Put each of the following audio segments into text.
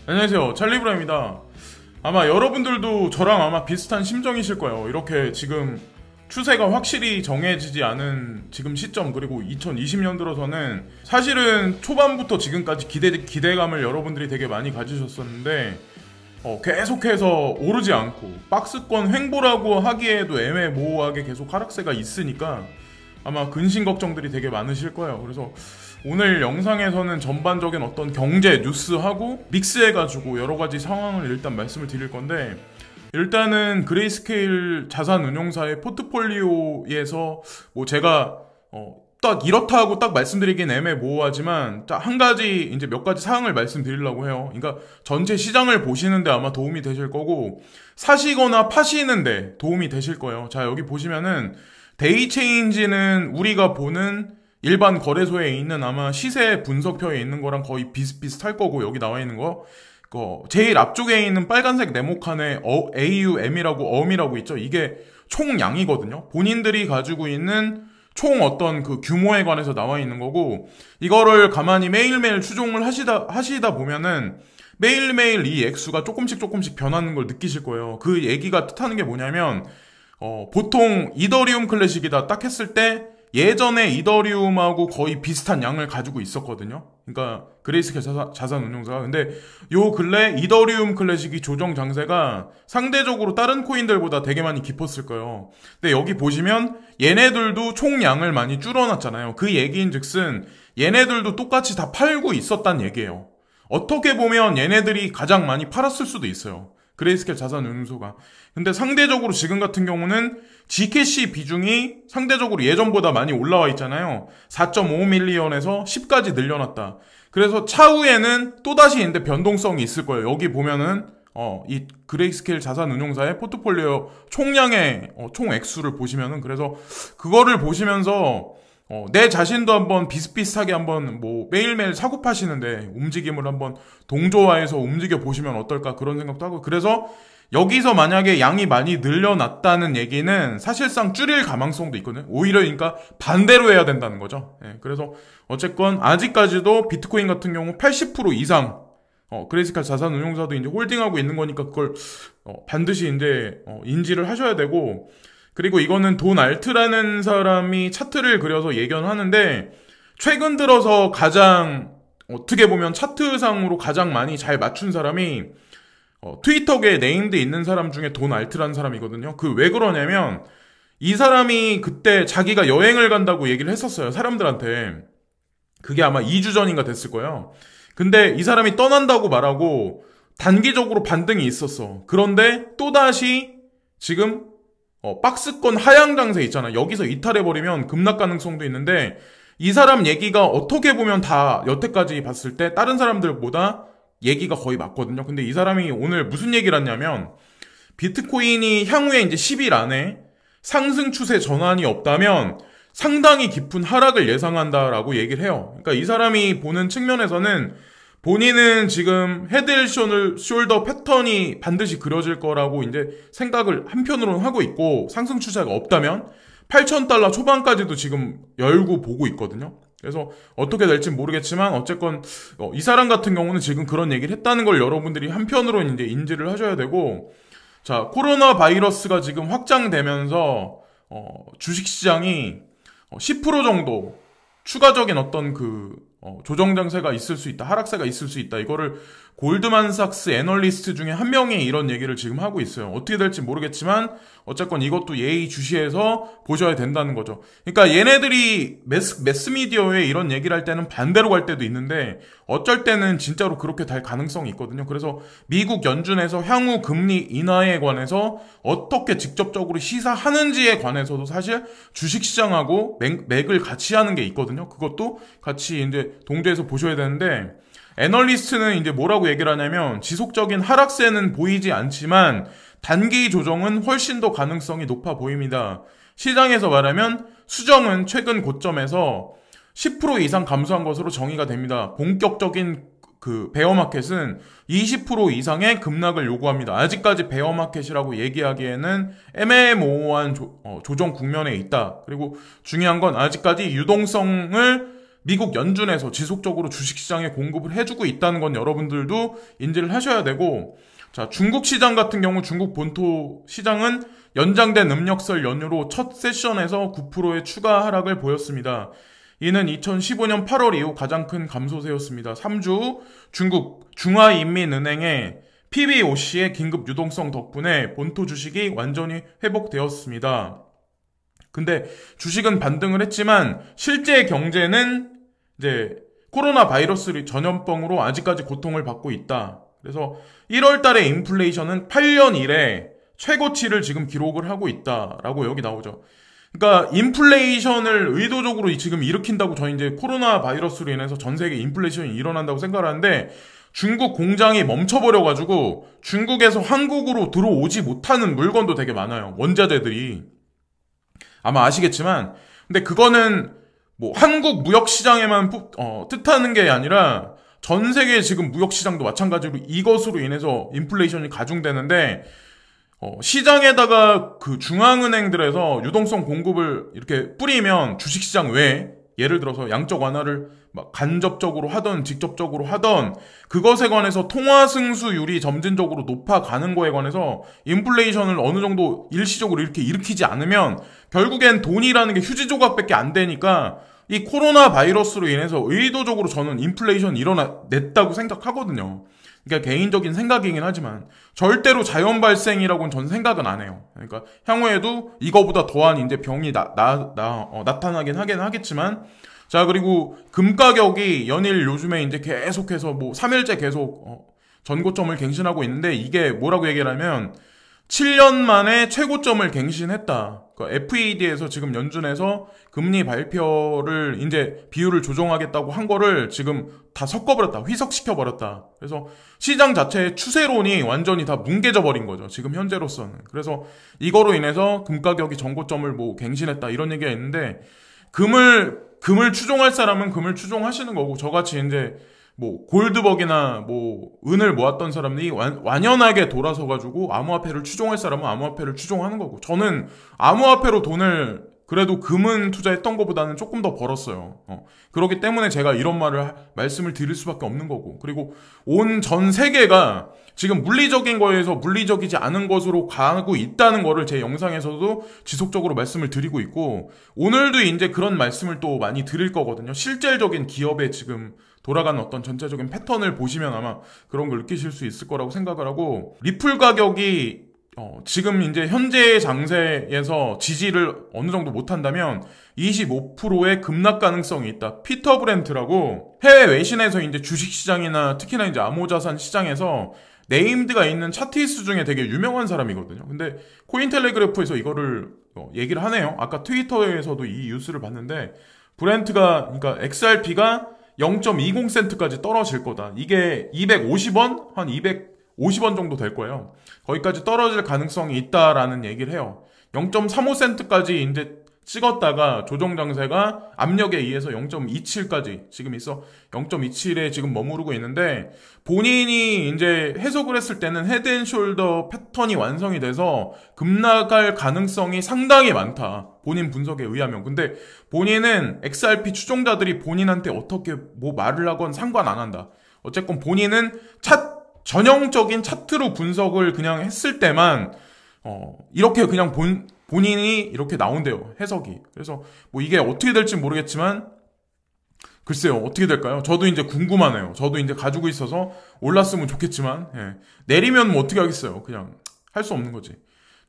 안녕하세요, 찰리브라입니다. 아마 여러분들도 저랑 아마 비슷한 심정이실 거예요. 이렇게 지금 추세가 확실히 정해지지 않은 지금 시점, 그리고 2020년 들어서는 사실은 초반부터 지금까지 기대감을 여러분들이 되게 많이 가지셨었는데 계속해서 오르지 않고 박스권 횡보라고 하기에도 애매모호하게 계속 하락세가 있으니까 아마 근심 걱정들이 되게 많으실 거예요. 그래서 오늘 영상에서는 전반적인 어떤 경제 뉴스하고 믹스해가지고 여러가지 상황을 일단 말씀을 드릴 건데, 일단은 그레이스케일 자산운용사의 포트폴리오에서 뭐 제가 딱 이렇다 하고 딱 말씀드리긴 애매모호하지만 딱 한 가지, 이제 몇 가지 사항을 말씀드리려고 해요. 그러니까 전체 시장을 보시는데 아마 도움이 되실 거고, 사시거나 파시는데 도움이 되실 거예요. 자, 여기 보시면은 데이 체인지는 우리가 보는 일반 거래소에 있는 아마 시세 분석표에 있는 거랑 거의 비슷비슷할 거고, 여기 나와 있는 거 제일 앞쪽에 있는 빨간색 네모칸에 AUM이라고 어음이라고 있죠. 이게 총량이거든요. 본인들이 가지고 있는 총 어떤 그 규모에 관해서 나와 있는 거고, 이거를 가만히 매일매일 추종을 하시다 보면은 매일매일 이 액수가 조금씩 변하는 걸 느끼실 거예요. 그 얘기가 뜻하는 게 뭐냐면 보통 이더리움 클래식이다 딱 했을 때 예전에 이더리움하고 거의 비슷한 양을 가지고 있었거든요. 그러니까 그레이스케일 자산운용사가. 근데 요 근래 이더리움 클래식이 조정 장세가 상대적으로 다른 코인들보다 되게 많이 깊었을 거예요. 근데 여기 보시면 얘네들도 총량을 많이 줄여놨잖아요. 그 얘기인즉슨 얘네들도 똑같이 다 팔고 있었단 얘기예요. 어떻게 보면 얘네들이 가장 많이 팔았을 수도 있어요. 그레이스케일 자산운용소가. 근데 상대적으로 지금 같은 경우는 G캐시 비중이 상대적으로 예전보다 많이 올라와 있잖아요. 4.5밀리언에서 10까지 늘려놨다. 그래서 차후에는 또다시 근데 변동성이 있을 거예요. 여기 보면은 이 그레이스케일 자산운용사의 포트폴리오 총량의 총 액수를 보시면은, 그래서 그거를 보시면서 내 자신도 한번 비슷비슷하게 한번 뭐 매일매일 사고 파시는데 움직임을 한번 동조화해서 움직여 보시면 어떨까, 그런 생각도 하고. 그래서 여기서 만약에 양이 많이 늘려났다는 얘기는 사실상 줄일 가망성도 있거든요. 오히려 그러니까 반대로 해야 된다는 거죠. 예, 그래서 어쨌건 아직까지도 비트코인 같은 경우 80% 이상 그레이스케일 자산운용사도 이제 홀딩하고 있는 거니까 그걸 반드시 이제 인지를 하셔야 되고, 그리고 이거는 돈 알트라는 사람이 차트를 그려서 예견하는데, 최근 들어서 가장 어떻게 보면 차트상으로 가장 많이 잘 맞춘 사람이 트위터계에 네임드 있는 사람 중에 돈 알트라는 사람이거든요. 그 왜 그러냐면 이 사람이 그때 자기가 여행을 간다고 얘기를 했었어요, 사람들한테. 그게 아마 2주 전인가 됐을 거예요. 근데 이 사람이 떠난다고 말하고 단기적으로 반등이 있었어. 그런데 또다시 지금 박스권 하향 장세 있잖아. 여기서 이탈해버리면 급락 가능성도 있는데, 이 사람 얘기가 어떻게 보면 다 여태까지 봤을 때 다른 사람들보다 얘기가 거의 맞거든요. 근데 이 사람이 오늘 무슨 얘기를 했냐면, 비트코인이 향후에 이제 10일 안에 상승 추세 전환이 없다면 상당히 깊은 하락을 예상한다라고 얘기를 해요. 그러니까 이 사람이 보는 측면에서는 본인은 지금 헤드앤숄더 패턴이 반드시 그려질 거라고 이제 생각을 한편으로는 하고 있고, 상승 추세가 없다면 $8,000 초반까지도 지금 열고 보고 있거든요. 그래서 어떻게 될지 모르겠지만 어쨌건 이 사람 같은 경우는 지금 그런 얘기를 했다는 걸 여러분들이 한편으로는 이제 인지를 하셔야 되고, 자, 코로나 바이러스가 지금 확장되면서 주식시장이 10% 정도 추가적인 어떤 조정 장세가 있을 수 있다, 하락세가 있을 수 있다. 이거를 골드만삭스 애널리스트 중에 한 명이 이런 얘기를 지금 하고 있어요. 어떻게 될지 모르겠지만 어쨌건 이것도 예의주시해서 보셔야 된다는 거죠. 그러니까 얘네들이 매스미디어에 이런 얘기를 할 때는 반대로 갈 때도 있는데, 어쩔 때는 진짜로 그렇게 될 가능성이 있거든요. 그래서 미국 연준에서 향후 금리 인하에 관해서 어떻게 직접적으로 시사하는지에 관해서도 사실 주식시장하고 맥을 같이 하는 게 있거든요. 그것도 같이 이제 동조해서 보셔야 되는데, 애널리스트는 이제 뭐라고 얘기를 하냐면, 지속적인 하락세는 보이지 않지만 단기 조정은 훨씬 더 가능성이 높아 보입니다. 시장에서 말하면 수정은 최근 고점에서 10% 이상 감소한 것으로 정의가 됩니다. 본격적인 베어마켓은 20% 이상의 급락을 요구합니다. 아직까지 베어마켓이라고 얘기하기에는 애매모호한 조정 국면에 있다. 그리고 중요한 건 아직까지 유동성을 미국 연준에서 지속적으로 주식시장에 공급을 해주고 있다는 건 여러분들도 인지를 하셔야 되고, 자, 중국 시장 같은 경우 중국 본토 시장은 연장된 음력설 연휴로 첫 세션에서 9%의 추가 하락을 보였습니다. 이는 2015년 8월 이후 가장 큰 감소세였습니다. 3주 중국 중화인민은행의 PBOC의 긴급 유동성 덕분에 본토 주식이 완전히 회복되었습니다. 근데 주식은 반등을 했지만 실제 경제는 이제 코로나 바이러스 전염병으로 아직까지 고통을 받고 있다. 그래서 1월 달에 인플레이션은 8년 이래 최고치를 지금 기록을 하고 있다라고 여기 나오죠. 그러니까 인플레이션을 의도적으로 지금 일으킨다고 저희 이제 코로나 바이러스로 인해서 전 세계 인플레이션이 일어난다고 생각하는데 중국 공장이 멈춰버려가지고 중국에서 한국으로 들어오지 못하는 물건도 되게 많아요. 원자재들이. 아마 아시겠지만, 근데 그거는 뭐 한국 무역시장에만 뜻하는 게 아니라 전 세계 지금 무역시장도 마찬가지로 이것으로 인해서 인플레이션이 가중되는데, 시장에다가 그 중앙은행들에서 유동성 공급을 이렇게 뿌리면 주식시장 외에 예를 들어서 양적 완화를 막 간접적으로 하던 직접적으로 하던 그것에 관해서 통화 승수율이 점진적으로 높아가는 거에 관해서 인플레이션을 어느 정도 일시적으로 이렇게 일으키지 않으면 결국엔 돈이라는 게 휴지 조각밖에 안 되니까 이 코로나 바이러스로 인해서 의도적으로 저는 인플레이션이 일어났다고 생각하거든요. 그러니까 개인적인 생각이긴 하지만 절대로 자연 발생이라고는 저는 생각은 안 해요. 그러니까 향후에도 이거보다 더한 이제 병이 나타나긴 하겠지만, 자, 그리고 금 가격이 연일 요즘에 이제 계속해서 뭐 3일째 계속 전고점을 갱신하고 있는데, 이게 뭐라고 얘기를 하면 7년 만에 최고점을 갱신했다. 그러니까 FED에서 지금 연준에서 금리 발표를 이제 비율을 조정하겠다고 한 거를 지금 다 섞어버렸다. 희석시켜버렸다. 그래서 시장 자체의 추세론이 완전히 다 뭉개져 버린 거죠. 지금 현재로서는. 그래서 이거로 인해서 금 가격이 전고점을 뭐 갱신했다. 이런 얘기가 있는데, 금을 추종할 사람은 금을 추종하시는 거고, 저같이 이제 뭐 골드버기나 뭐 은을 모았던 사람들이 완연하게 돌아서가지고 암호화폐를 추종할 사람은 암호화폐를 추종하는 거고, 저는 암호화폐로 돈을 그래도 금은 투자했던 것보다는 조금 더 벌었어요. 그렇기 때문에 제가 이런 말씀을 드릴 수밖에 없는 거고, 그리고 온 전 세계가 지금 물리적인 거에서 물리적이지 않은 것으로 가고 있다는 거를 제 영상에서도 지속적으로 말씀을 드리고 있고, 오늘도 이제 그런 말씀을 또 많이 드릴 거거든요. 실질적인 기업의 지금 돌아가는 어떤 전체적인 패턴을 보시면 아마 그런 걸 느끼실 수 있을 거라고 생각을 하고, 리플 가격이 지금 이제 현재 장세에서 지지를 어느 정도 못한다면 25%의 급락 가능성이 있다. 피터 브렌트라고 해외 외신에서 이제 주식시장이나 특히나 이제 암호자산 시장에서 네임드가 있는 차트이스 중에 되게 유명한 사람이거든요. 근데 코인텔레그래프에서 이거를 얘기를 하네요. 아까 트위터에서도 이 뉴스를 봤는데, 브렌트가, 그러니까 XRP가 0.20센트까지 떨어질 거다. 이게 250원? 한 250원 정도 될 거예요. 거기까지 떨어질 가능성이 있다라는 얘기를 해요. 0.35센트까지 이제 찍었다가 조정 장세가 압력에 의해서 0.27까지 지금 있어 0.27에 지금 머무르고 있는데, 본인이 이제 해석을 했을 때는 헤드앤숄더 패턴이 완성이 돼서 급락할 가능성이 상당히 많다. 본인 분석에 의하면. 근데 본인은 XRP 추종자들이 본인한테 어떻게 뭐 말을 하건 상관 안 한다. 어쨌건 본인은 전형적인 차트로 분석을 그냥 했을 때만 이렇게 그냥 본인이 이렇게 나온대요, 해석이. 그래서 뭐 이게 어떻게 될지 모르겠지만, 글쎄요, 어떻게 될까요? 저도 이제 궁금하네요. 저도 이제 가지고 있어서 올랐으면 좋겠지만, 예. 내리면 뭐 어떻게 하겠어요. 그냥 할 수 없는 거지.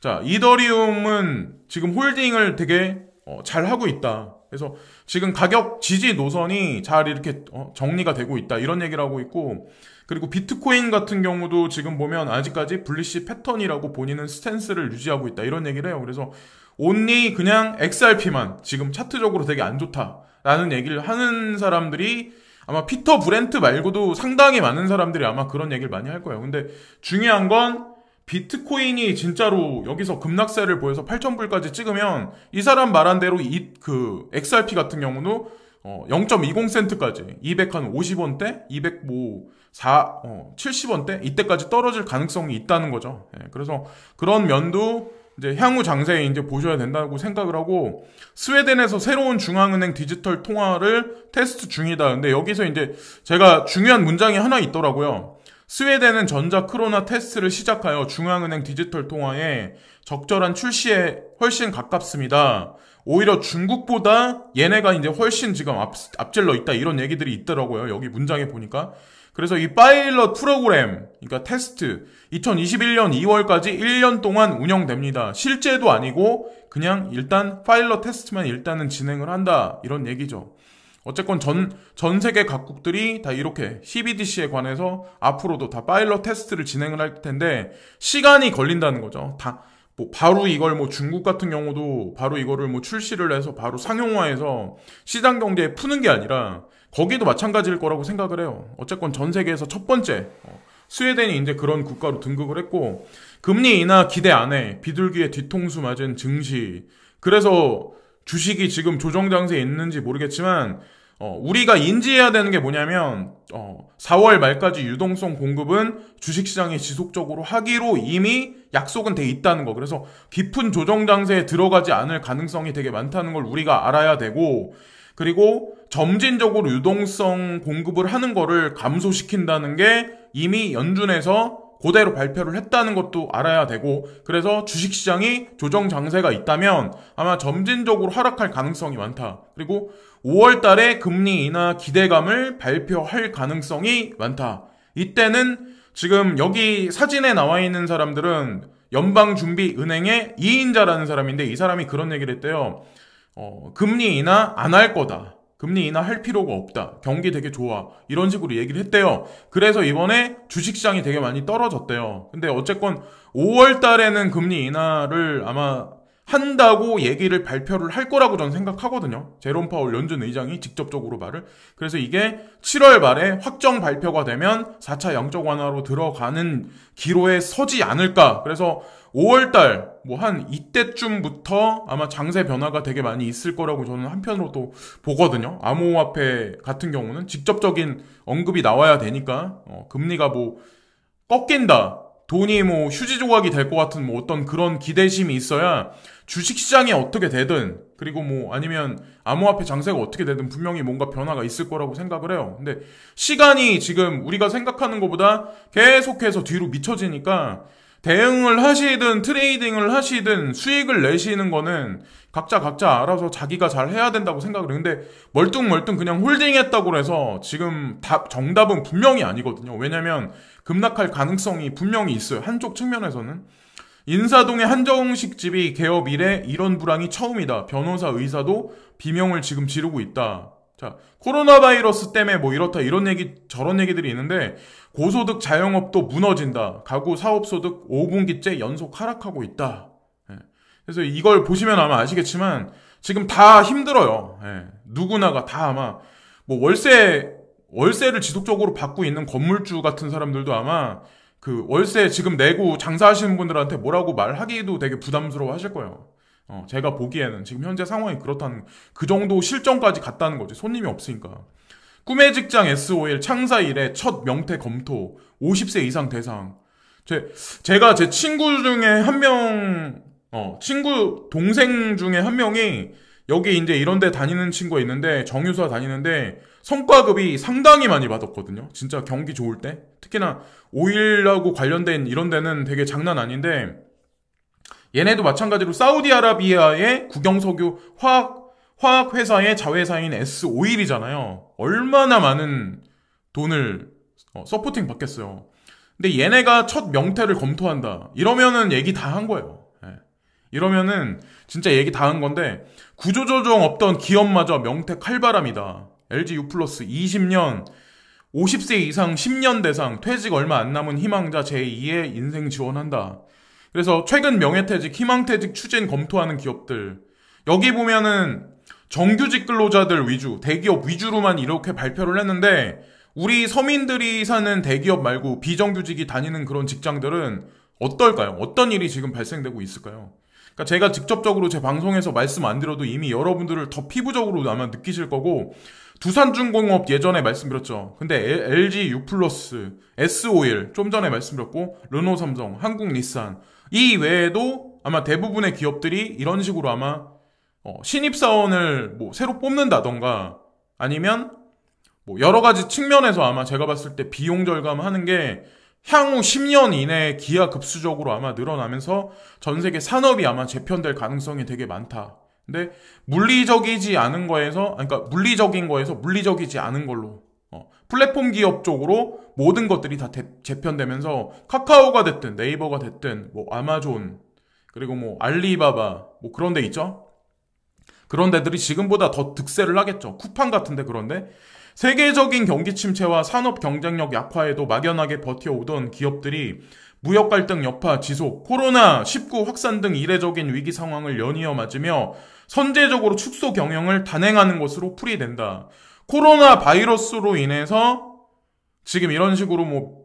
자, 이더리움은 지금 홀딩을 되게 잘 하고 있다. 그래서 지금 가격 지지 노선이 잘 이렇게 정리가 되고 있다. 이런 얘기를 하고 있고, 그리고 비트코인 같은 경우도 지금 보면 아직까지 불리시 패턴이라고 본인은 스탠스를 유지하고 있다. 이런 얘기를 해요. 그래서 온리 그냥 XRP만 지금 차트적으로 되게 안 좋다라는 얘기를 하는 사람들이 아마 피터 브렌트 말고도 상당히 많은 사람들이 아마 그런 얘기를 많이 할 거예요. 근데 중요한 건 비트코인이 진짜로 여기서 급락세를 보여서 8,000불까지 찍으면 이 사람 말한 대로 그 XRP 같은 경우도 0.20센트까지 250원대, 70원대 이때까지 떨어질 가능성이 있다는 거죠. 예, 그래서 그런 면도 이제 향후 장세에 이제 보셔야 된다고 생각을 하고, 스웨덴에서 새로운 중앙은행 디지털 통화를 테스트 중이다. 근데 여기서 이제 제가 중요한 문장이 하나 있더라고요. 스웨덴은 전자 크로나 테스트를 시작하여 중앙은행 디지털 통화에 적절한 출시에 훨씬 가깝습니다. 오히려 중국보다 얘네가 이제 훨씬 지금 앞질러 있다, 이런 얘기들이 있더라고요. 여기 문장에 보니까. 그래서 이 파일럿 프로그램, 그러니까 테스트, 2021년 2월까지 1년 동안 운영됩니다. 실제도 아니고 그냥 일단 파일럿 테스트만 일단은 진행을 한다, 이런 얘기죠. 어쨌건 전 세계 각국들이 다 이렇게 CBDC에 관해서 앞으로도 다 파일럿 테스트를 진행을 할 텐데 시간이 걸린다는 거죠. 바로 이걸 중국 같은 경우도 바로 이거를 출시를 해서 바로 상용화해서 시장 경제에 푸는 게 아니라 거기도 마찬가지일 거라고 생각을 해요. 어쨌건 전 세계에서 첫 번째, 스웨덴이 이제 그런 국가로 등극을 했고, 금리 인하 기대 안에 비둘기의 뒤통수 맞은 증시. 그래서 주식이 지금 조정 장세에 있는지 모르겠지만, 우리가 인지해야 되는 게 뭐냐면, 4월 말까지 유동성 공급은 주식시장에 지속적으로 하기로 이미 약속은 돼 있다는 거. 그래서 깊은 조정 장세에 들어가지 않을 가능성이 되게 많다는 걸 우리가 알아야 되고, 그리고 점진적으로 유동성 공급을 하는 거를 감소시킨다는 게 이미 연준에서 그대로 발표를 했다는 것도 알아야 되고, 그래서 주식시장이 조정 장세가 있다면 아마 점진적으로 하락할 가능성이 많다. 그리고 5월 달에 금리 인하 기대감을 발표할 가능성이 많다. 이때는 지금 여기 사진에 나와 있는 사람들은 연방준비은행의 2인자라는 사람인데, 이 사람이 그런 얘기를 했대요. 금리 인하 안 할 거다. 금리 인하 할 필요가 없다. 경기 되게 좋아. 이런 식으로 얘기를 했대요. 그래서 이번에 주식시장이 되게 많이 떨어졌대요. 근데 어쨌건 5월 달에는 금리 인하를 아마 한다고 얘기를 발표를 할 거라고 저는 생각하거든요. 제롬 파월 연준 의장이 직접적으로 말을. 그래서 이게 7월 말에 확정 발표가 되면 4차 양적 완화로 들어가는 기로에 서지 않을까. 그래서 5월달 한 이때쯤부터 아마 장세 변화가 되게 많이 있을 거라고 저는 한편으로 또 보거든요. 암호화폐 같은 경우는 직접적인 언급이 나와야 되니까, 금리가 꺾인다, 돈이 휴지 조각이 될 것 같은 어떤 그런 기대심이 있어야 주식시장이 어떻게 되든, 그리고 아니면 암호화폐 장세가 어떻게 되든 분명히 뭔가 변화가 있을 거라고 생각을 해요. 근데 시간이 지금 우리가 생각하는 것보다 계속해서 뒤로 미쳐지니까 대응을 하시든 트레이딩을 하시든 수익을 내시는 거는 각자 알아서 자기가 잘 해야 된다고 생각을 해요. 근데 멀뚱멀뚱 그냥 홀딩했다고 해서 지금 정답은 분명히 아니거든요. 왜냐면 급락할 가능성이 분명히 있어요. 한쪽 측면에서는. 인사동의 한정식 집이 개업 이래 이런 불황이 처음이다. 변호사 의사도 비명을 지금 지르고 있다. 자, 코로나 바이러스 때문에 이렇다, 이런 얘기 저런 얘기들이 있는데, 고소득 자영업도 무너진다. 가구 사업소득 5분기째 연속 하락하고 있다. 그래서 이걸 보시면 아마 아시겠지만 지금 다 힘들어요. 누구나가 다 아마 월세를 지속적으로 받고 있는 건물주 같은 사람들도 아마 그 월세 지금 내고 장사하시는 분들한테 뭐라고 말하기도 되게 부담스러워 하실 거예요. 제가 보기에는 지금 현재 상황이 그렇다는, 그 정도 실정까지 갔다는 거지. 손님이 없으니까. 꿈의 직장 S5일 창사 이래 첫 명퇴 검토, 50세 이상 대상. 제가 제 친구 중에 한 명, 친구 동생 중에 한 명이 여기 이제 이런 데 다니는 친구가 있는데, 정유사 다니는데 성과급이 상당히 많이 받았거든요. 진짜 경기 좋을 때. 특히나 오일하고 관련된 이런 데는 되게 장난 아닌데, 얘네도 마찬가지로 사우디아라비아의 국영석유 화학 회사의 자회사인 S5일이잖아요. 얼마나 많은 돈을 서포팅 받겠어요. 근데 얘네가 첫 명퇴를 검토한다. 이러면은 얘기 다 한 거예요. 이러면은 진짜 얘기 다 한 건데, 구조조정 없던 기업마저 명퇴 칼바람이다. LG U+ 20년 50세 이상 10년 대상 퇴직 얼마 안 남은 희망자 제2의 인생 지원한다. 그래서 최근 명예퇴직, 희망퇴직 추진 검토하는 기업들, 여기 보면은 정규직 근로자들 위주, 대기업 위주로만 이렇게 발표를 했는데, 우리 서민들이 사는 대기업 말고 비정규직이 다니는 그런 직장들은 어떨까요? 어떤 일이 지금 발생되고 있을까요? 그러니까 제가 직접적으로 제 방송에서 말씀 안 드려도 이미 여러분들을 더 피부적으로 아마 느끼실 거고, 두산중공업 예전에 말씀드렸죠. 근데 LG U+, S5일 좀 전에 말씀드렸고, 르노삼성, 한국닛산, 이 외에도 아마 대부분의 기업들이 이런 식으로 아마 신입사원을 뭐 새로 뽑는다던가 아니면 뭐 여러 가지 측면에서 아마 제가 봤을 때 비용 절감하는 게 향후 10년 이내에 기하급수적으로 아마 늘어나면서 전 세계 산업이 아마 재편될 가능성이 되게 많다. 근데 물리적이지 않은 거에서, 그러니까 물리적인 거에서 물리적이지 않은 걸로 플랫폼 기업 쪽으로 모든 것들이 다 재편되면서 카카오가 됐든 네이버가 됐든 뭐 아마존 그리고 뭐 알리바바 뭐 그런 데 있죠. 그런 데들이 지금보다 더 득세를 하겠죠. 쿠팡 같은데. 그런데 세계적인 경기 침체와 산업 경쟁력 약화에도 막연하게 버텨오던 기업들이 무역 갈등 여파 지속, 코로나19 확산 등 이례적인 위기 상황을 연이어 맞으며 선제적으로 축소 경영을 단행하는 것으로 풀이된다. 코로나 바이러스로 인해서 지금 이런 식으로 뭐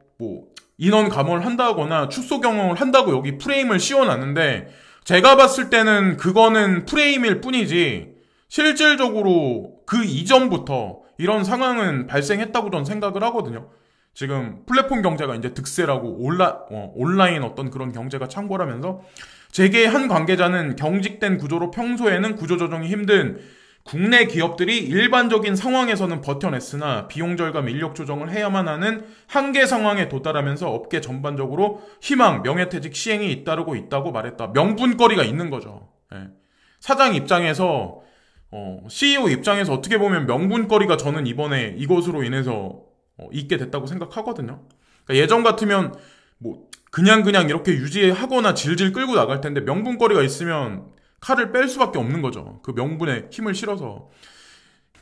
인원 감원을 한다거나 축소 경영을 한다고 여기 프레임을 씌워놨는데, 제가 봤을 때는 그거는 프레임일 뿐이지 실질적으로 그 이전부터 이런 상황은 발생했다고 저는 생각을 하거든요. 지금 플랫폼 경제가 이제 득세라고 온라인 어떤 그런 경제가 창궐하면서 재계 한 관계자는 경직된 구조로 평소에는 구조 조정이 힘든 국내 기업들이 일반적인 상황에서는 버텨냈으나 비용 절감 인력 조정을 해야만 하는 한계 상황에 도달하면서 업계 전반적으로 희망, 명예퇴직 시행이 잇따르고 있다고 말했다. 명분거리가 있는 거죠. 예. 사장 입장에서 CEO 입장에서 어떻게 보면 명분거리가 저는 이번에 이것으로 인해서 있게 됐다고 생각하거든요. 그러니까 예전 같으면 뭐 그냥 이렇게 유지하거나 질질 끌고 나갈 텐데 명분거리가 있으면 칼을 뺄 수밖에 없는 거죠. 그 명분에 힘을 실어서.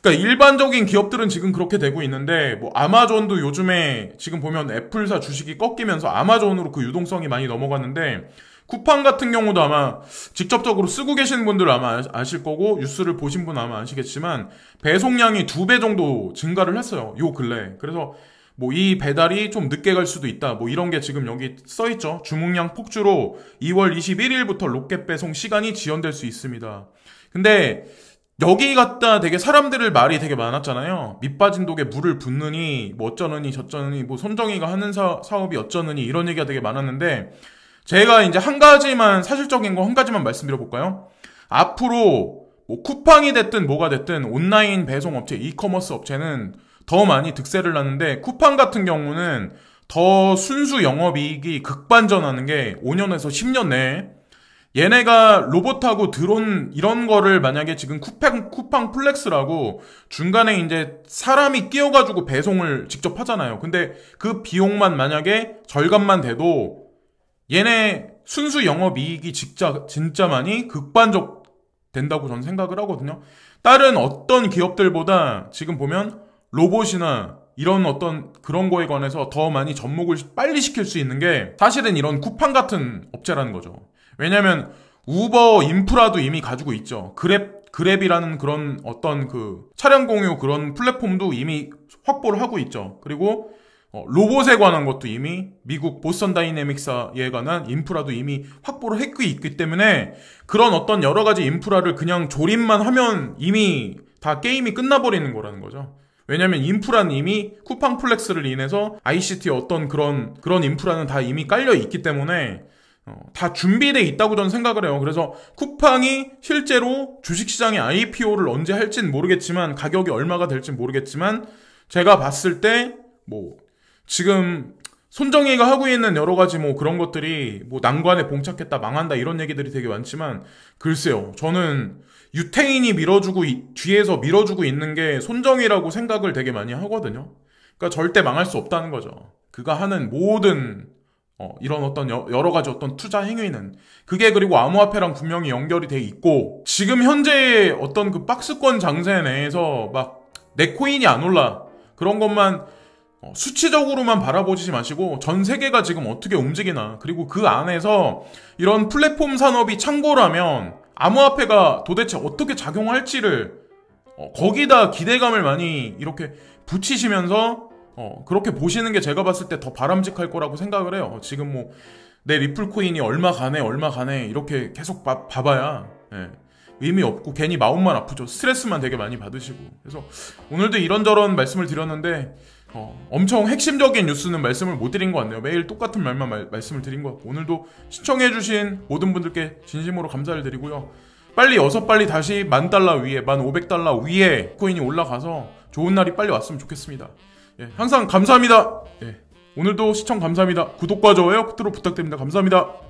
그러니까 일반적인 기업들은 지금 그렇게 되고 있는데, 뭐 아마존도 요즘에 지금 보면 애플사 주식이 꺾이면서 아마존으로 그 유동성이 많이 넘어갔는데, 쿠팡 같은 경우도 아마 직접적으로 쓰고 계신 분들 아마 아실 거고, 뉴스를 보신 분 아마 아시겠지만 배송량이 2배 정도 증가를 했어요, 요 근래. 그래서 뭐 이 배달이 좀 늦게 갈 수도 있다, 뭐 이런 게 지금 여기 써있죠. 주문량 폭주로 2월 21일부터 로켓 배송 시간이 지연될 수 있습니다. 근데 여기 갖다 되게 사람들을 말이 되게 많았잖아요. 밑 빠진 독에 물을 붓느니 뭐 어쩌느니 저쩌느니 뭐 손정희가 하는 사업이 어쩌느니 이런 얘기가 되게 많았는데, 제가 이제 사실적인 거 한 가지만 말씀드려볼까요? 앞으로 뭐 쿠팡이 됐든 뭐가 됐든 온라인 배송 업체, 이커머스 업체는 더 많이 득세를 하는데, 쿠팡 같은 경우는 더 순수 영업이익이 극반전하는 게 5년에서 10년 내에, 얘네가 로봇하고 드론 이런 거를 만약에 지금 쿠팡 플렉스라고 중간에 이제 사람이 끼어가지고 배송을 직접 하잖아요. 근데 그 비용만 만약에 절감만 돼도 얘네 순수 영업이익이 진짜 많이 극반적 된다고 저는 생각을 하거든요. 다른 어떤 기업들보다 지금 보면 로봇이나 이런 어떤 그런 거에 관해서 더 많이 접목을 빨리 시킬 수 있는 게 사실은 이런 쿠팡 같은 업체라는 거죠. 왜냐면 우버 인프라도 이미 가지고 있죠. 그랩이라는 그런 어떤 그 차량 공유 그런 플랫폼도 이미 확보를 하고 있죠. 그리고 로봇에 관한 것도 이미 미국 보스턴 다이내믹스에 관한 인프라도 이미 확보를 했고 있기 때문에 그런 어떤 여러 가지 인프라를 그냥 조립만 하면 이미 다 게임이 끝나버리는 거라는 거죠. 왜냐면 인프라는 이미 쿠팡 플렉스를 인해서 ICT 어떤 그런 인프라는 다 이미 깔려 있기 때문에 다 준비돼 있다고 저는 생각을 해요. 그래서 쿠팡이 실제로 주식시장에 IPO를 언제 할진 모르겠지만, 가격이 얼마가 될진 모르겠지만, 제가 봤을 때 뭐 지금 손정희가 하고 있는 여러 가지 뭐 그런 것들이 뭐 난관에 봉착했다, 망한다 이런 얘기들이 되게 많지만, 글쎄요, 저는 유태인이 뒤에서 밀어주고 있는 게 손정희라고 생각을 되게 많이 하거든요. 그러니까 절대 망할 수 없다는 거죠. 그가 하는 모든 이런 어떤 여러 가지 어떤 투자 행위는, 그게 그리고 암호화폐랑 분명히 연결이 돼 있고, 지금 현재의 어떤 그 박스권 장세 내에서 막 내 코인이 안 올라 그런 것만 수치적으로만 바라보지 마시고 전 세계가 지금 어떻게 움직이나, 그리고 그 안에서 이런 플랫폼 산업이 창궐하면 암호화폐가 도대체 어떻게 작용할지를 거기다 기대감을 많이 이렇게 붙이시면서 그렇게 보시는 게 제가 봤을 때 더 바람직할 거라고 생각을 해요. 지금 뭐 내 리플 코인이 얼마 가네 이렇게 계속 봐봐야 의미 없고 괜히 마음만 아프죠. 스트레스만 되게 많이 받으시고. 그래서 오늘도 이런저런 말씀을 드렸는데 엄청 핵심적인 뉴스는 말씀을 못 드린 것 같네요. 매일 똑같은 말만 말씀을 드린 것 같고, 오늘도 시청해주신 모든 분들께 진심으로 감사를 드리고요. 빨리 다시 $10,000 위에, $1,500 위에 코인이 올라가서 좋은 날이 빨리 왔으면 좋겠습니다. 예, 항상 감사합니다. 예, 오늘도 시청 감사합니다. 구독과 좋아요 끝으로 부탁드립니다. 감사합니다.